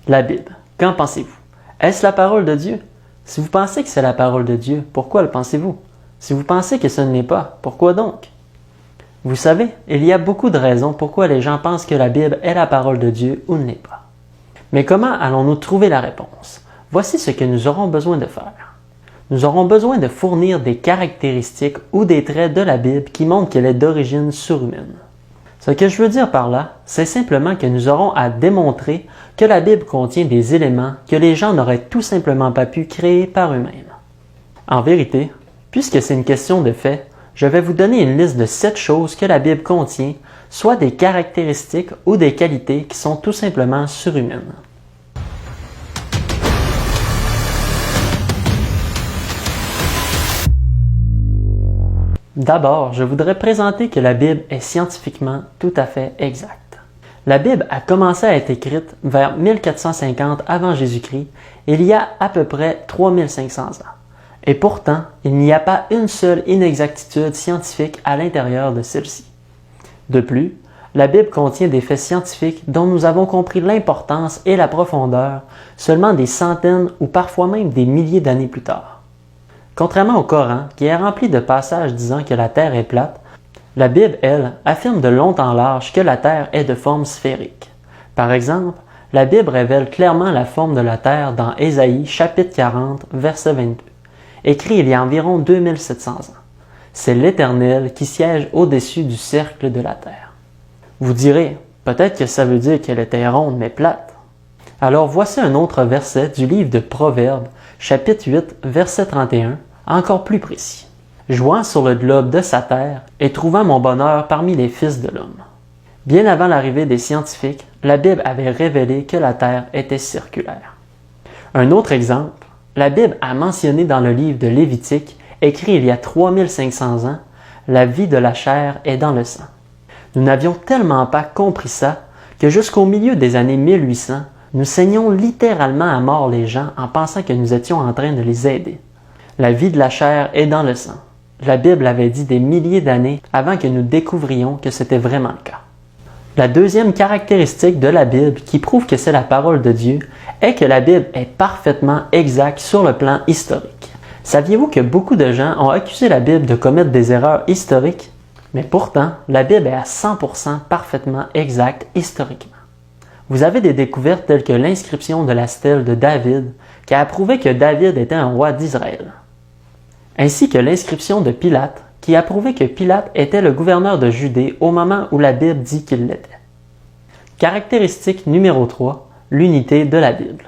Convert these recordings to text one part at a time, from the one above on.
La Bible, qu'en pensez-vous? Est-ce la parole de Dieu? Si vous pensez que c'est la parole de Dieu, pourquoi le pensez-vous? Si vous pensez que ce ne l'est pas, pourquoi donc? Vous savez, il y a beaucoup de raisons pourquoi les gens pensent que la Bible est la parole de Dieu ou ne l'est pas. Mais comment allons-nous trouver la réponse? Voici ce que nous aurons besoin de faire. Nous aurons besoin de fournir des caractéristiques ou des traits de la Bible qui montrent qu'elle est d'origine surhumaine. Ce que je veux dire par là, c'est simplement que nous aurons à démontrer que la Bible contient des éléments que les gens n'auraient tout simplement pas pu créer par eux-mêmes. En vérité, puisque c'est une question de fait, je vais vous donner une liste de 7 choses que la Bible contient, soit des caractéristiques ou des qualités qui sont tout simplement surhumaines. D'abord, je voudrais présenter que la Bible est scientifiquement tout à fait exacte. La Bible a commencé à être écrite vers 1450 avant Jésus-Christ, il y a à peu près 3500 ans. Et pourtant, il n'y a pas une seule inexactitude scientifique à l'intérieur de celle-ci. De plus, la Bible contient des faits scientifiques dont nous avons compris l'importance et la profondeur seulement des centaines ou parfois même des milliers d'années plus tard. Contrairement au Coran, qui est rempli de passages disant que la Terre est plate, la Bible, elle, affirme de long en large que la Terre est de forme sphérique. Par exemple, la Bible révèle clairement la forme de la Terre dans Ésaïe chapitre 40, verset 22, écrit il y a environ 2700 ans. C'est l'Éternel qui siège au-dessus du cercle de la Terre. Vous direz, peut-être que ça veut dire qu'elle était ronde mais plate. Alors voici un autre verset du livre de Proverbes, chapitre 8, verset 31, encore plus précis. Jouant sur le globe de sa terre et trouvant mon bonheur parmi les fils de l'homme. Bien avant l'arrivée des scientifiques, la Bible avait révélé que la Terre était circulaire. Un autre exemple, la Bible a mentionné dans le livre de Lévitique, écrit il y a 3500 ans, la vie de la chair est dans le sang. Nous n'avions tellement pas compris ça que jusqu'au milieu des années 1800, nous saignions littéralement à mort les gens en pensant que nous étions en train de les aider. La vie de la chair est dans le sang. La Bible avait dit des milliers d'années avant que nous découvrions que c'était vraiment le cas. La deuxième caractéristique de la Bible qui prouve que c'est la parole de Dieu est que la Bible est parfaitement exacte sur le plan historique. Saviez-vous que beaucoup de gens ont accusé la Bible de commettre des erreurs historiques? Mais pourtant, la Bible est à 100% parfaitement exacte historiquement. Vous avez des découvertes telles que l'inscription de la stèle de David qui a prouvé que David était un roi d'Israël, ainsi que l'inscription de Pilate qui a prouvé que Pilate était le gouverneur de Judée au moment où la Bible dit qu'il l'était. Caractéristique numéro 3, l'unité de la Bible.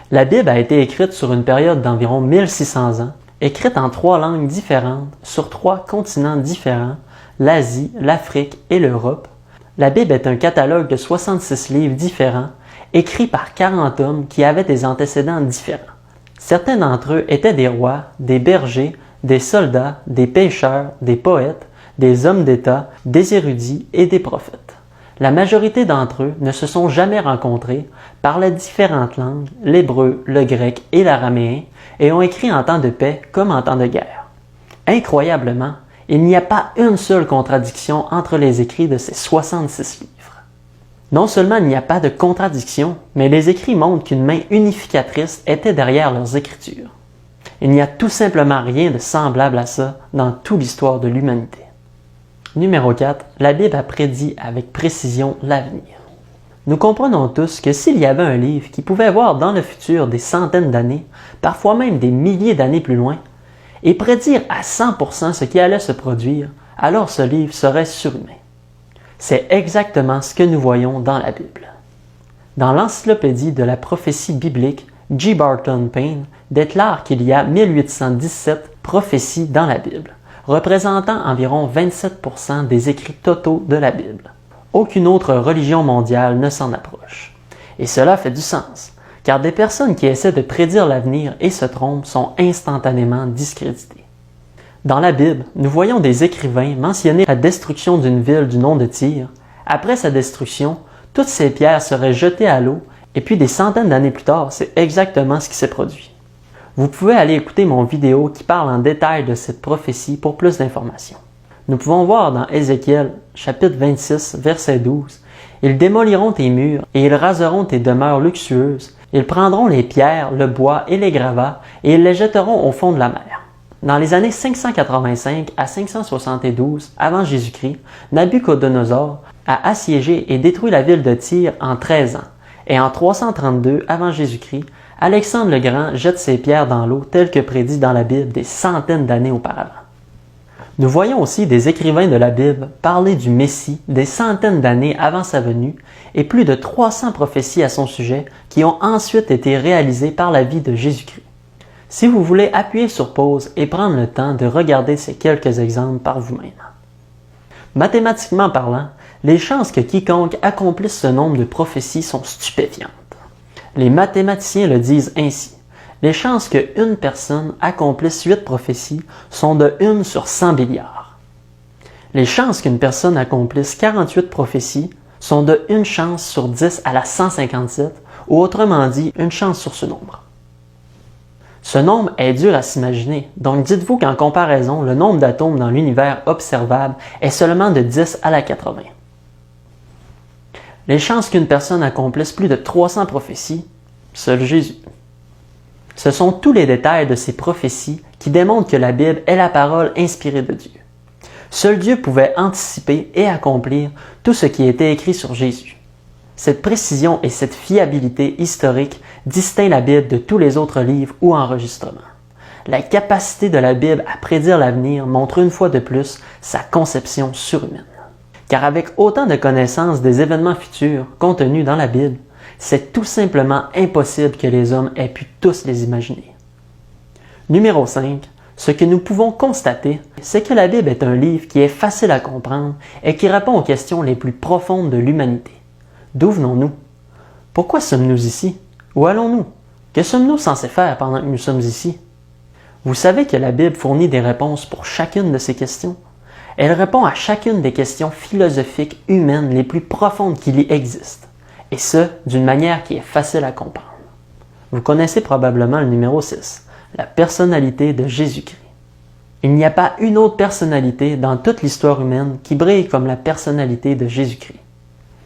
La Bible a été écrite sur une période d'environ 1600 ans, écrite en 3 langues différentes sur 3 continents différents, l'Asie, l'Afrique et l'Europe. La Bible est un catalogue de 66 livres différents, écrits par 40 hommes qui avaient des antécédents différents. Certains d'entre eux étaient des rois, des bergers, des soldats, des pêcheurs, des poètes, des hommes d'État, des érudits et des prophètes. La majorité d'entre eux ne se sont jamais rencontrés, parlaient différentes langues, l'hébreu, le grec et l'araméen, et ont écrit en temps de paix comme en temps de guerre. Incroyablement, il n'y a pas une seule contradiction entre les écrits de ces 66 livres. Non seulement il n'y a pas de contradiction, mais les écrits montrent qu'une main unificatrice était derrière leurs écritures. Il n'y a tout simplement rien de semblable à ça dans toute l'histoire de l'humanité. Numéro 4. La Bible a prédit avec précision l'avenir. Nous comprenons tous que s'il y avait un livre qui pouvait voir dans le futur des centaines d'années, parfois même des milliers d'années plus loin, et prédire à 100% ce qui allait se produire, alors ce livre serait surhumain. C'est exactement ce que nous voyons dans la Bible. Dans l'encyclopédie de la prophétie biblique, G. Barton Payne déclare qu'il y a 1817 prophéties dans la Bible, représentant environ 27% des écrits totaux de la Bible. Aucune autre religion mondiale ne s'en approche. Et cela fait du sens, car des personnes qui essaient de prédire l'avenir et se trompent sont instantanément discréditées. Dans la Bible, nous voyons des écrivains mentionner la destruction d'une ville du nom de Tyr. Après sa destruction, toutes ces pierres seraient jetées à l'eau, et puis des centaines d'années plus tard, c'est exactement ce qui s'est produit. Vous pouvez aller écouter mon vidéo qui parle en détail de cette prophétie pour plus d'informations. Nous pouvons voir dans Ézéchiel, chapitre 26, verset 12, Ils démoliront tes murs et ils raseront tes demeures luxueuses. Ils prendront les pierres, le bois et les gravats et ils les jetteront au fond de la mer. Dans les années 585 à 572 avant Jésus-Christ, Nabuchodonosor a assiégé et détruit la ville de Tyr en 13 ans. Et en 332 avant Jésus-Christ, Alexandre le Grand jette ses pierres dans l'eau tel que prédit dans la Bible des centaines d'années auparavant. Nous voyons aussi des écrivains de la Bible parler du Messie des centaines d'années avant sa venue et plus de 300 prophéties à son sujet qui ont ensuite été réalisées par la vie de Jésus-Christ. Si vous voulez appuyer sur pause et prendre le temps de regarder ces quelques exemples par vous-même. Mathématiquement parlant, les chances que quiconque accomplisse ce nombre de prophéties sont stupéfiantes. Les mathématiciens le disent ainsi. Les chances qu'une personne accomplisse 8 prophéties sont de 1 sur 100 milliards. Les chances qu'une personne accomplisse 48 prophéties sont de 1 chance sur 10 à la 157, ou autrement dit, une chance sur ce nombre. Ce nombre est dur à s'imaginer, donc dites-vous qu'en comparaison, le nombre d'atomes dans l'univers observable est seulement de 10 à la 80. Les chances qu'une personne accomplisse plus de 300 prophéties, seul Jésus. Ce sont tous les détails de ces prophéties qui démontrent que la Bible est la parole inspirée de Dieu. Seul Dieu pouvait anticiper et accomplir tout ce qui était écrit sur Jésus. Cette précision et cette fiabilité historique distinguent la Bible de tous les autres livres ou enregistrements. La capacité de la Bible à prédire l'avenir montre une fois de plus sa conception surhumaine. Car avec autant de connaissances des événements futurs contenus dans la Bible, c'est tout simplement impossible que les hommes aient pu tous les imaginer. Numéro 5. Ce que nous pouvons constater, c'est que la Bible est un livre qui est facile à comprendre et qui répond aux questions les plus profondes de l'humanité. D'où venons-nous? Pourquoi sommes-nous ici? Où allons-nous? Que sommes-nous censés faire pendant que nous sommes ici? Vous savez que la Bible fournit des réponses pour chacune de ces questions. Elle répond à chacune des questions philosophiques humaines les plus profondes qu'il y existe, et ce, d'une manière qui est facile à comprendre. Vous connaissez probablement le numéro 6, la personnalité de Jésus-Christ. Il n'y a pas une autre personnalité dans toute l'histoire humaine qui brille comme la personnalité de Jésus-Christ.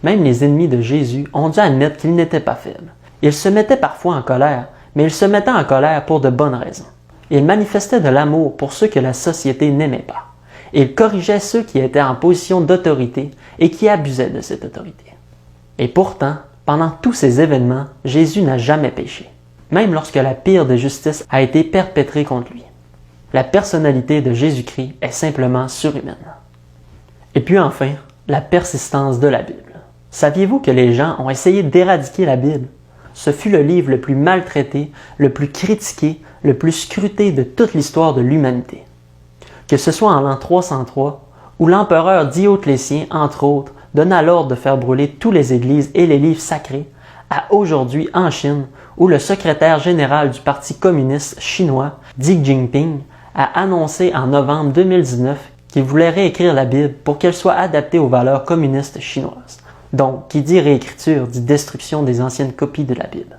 Même les ennemis de Jésus ont dû admettre qu'il n'était pas faible. Il se mettait parfois en colère, mais il se mettait en colère pour de bonnes raisons. Il manifestait de l'amour pour ceux que la société n'aimait pas. Il corrigeait ceux qui étaient en position d'autorité et qui abusaient de cette autorité. Et pourtant, pendant tous ces événements, Jésus n'a jamais péché, même lorsque la pire des justices a été perpétrée contre lui. La personnalité de Jésus-Christ est simplement surhumaine. Et puis enfin, la persistance de la Bible. Saviez-vous que les gens ont essayé d'éradiquer la Bible? Ce fut le livre le plus maltraité, le plus critiqué, le plus scruté de toute l'histoire de l'humanité. Que ce soit en l'an 303, où l'empereur Dioclétien, entre autres, donna l'ordre de faire brûler toutes les églises et les livres sacrés, à aujourd'hui en Chine, où le secrétaire général du Parti communiste chinois, Xi Jinping, a annoncé en novembre 2019 qu'il voulait réécrire la Bible pour qu'elle soit adaptée aux valeurs communistes chinoises. Donc, qui dit réécriture dit destruction des anciennes copies de la Bible.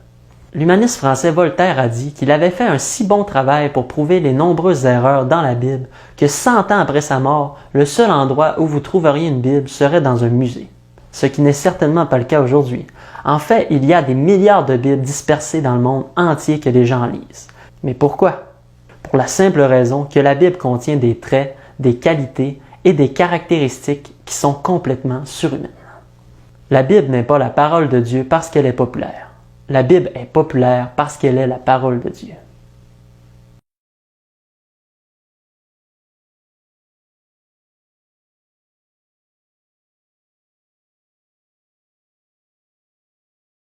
L'humaniste français Voltaire a dit qu'il avait fait un si bon travail pour prouver les nombreuses erreurs dans la Bible que 100 ans après sa mort, le seul endroit où vous trouveriez une Bible serait dans un musée. Ce qui n'est certainement pas le cas aujourd'hui. En fait, il y a des milliards de Bibles dispersées dans le monde entier que les gens lisent. Mais pourquoi? Pour la simple raison que la Bible contient des traits, des qualités et des caractéristiques qui sont complètement surhumaines. La Bible n'est pas la parole de Dieu parce qu'elle est populaire. La Bible est populaire parce qu'elle est la parole de Dieu.